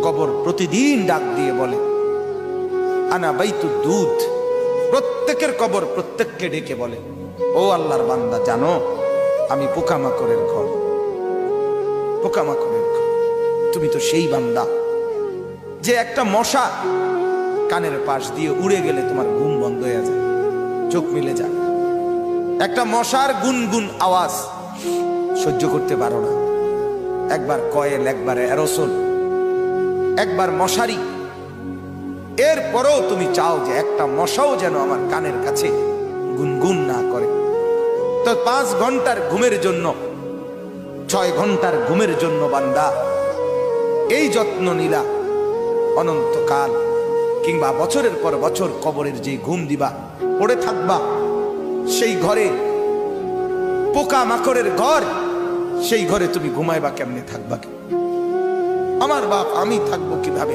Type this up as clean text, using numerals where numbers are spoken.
কবর প্রতিদিন ডাক দিয়ে বলে আনা বাইতুদ দুধ। প্রত্যেকের কবর প্রত্যেককে ডেকে বলে, ও আল্লাহর বান্দা, জানো আমি পোকামাকড়ের ঘর, পোকামাকড়ের ঘর। তুমি তো সেই বান্দা যে একটা মশা কানের পাশ দিয়ে উড়ে গেলে তোমার ঘুম বন্ধ হয়ে যায়, চোখ মিলে যায়। একটা মশার গুনগুন আওয়াজ সহ্য করতে পারো না। একবার কয়েল, একবার অ্যারোসোল, একবার মশারি, এরপরেও তুমি চাও যে একটা মশাও যেন আমার কানের কাছে গুনগুন না করে। তো 5 ঘন্টার ঘুমের জন্য, 6 ঘন্টার ঘুমের জন্য বান্দা এই যত্ন নিলা, অনন্তকাল কিংবা বছরের পর বছর কবরের যে ঘুম দিবা, পড়ে থাকবা সেই ঘরে, পোকা মাকড়ের ঘর, সেই ঘরে তুমি ঘুমাইবা কেমনে, থাকবা? আমার বাপ, আমি থাকবো কিভাবে?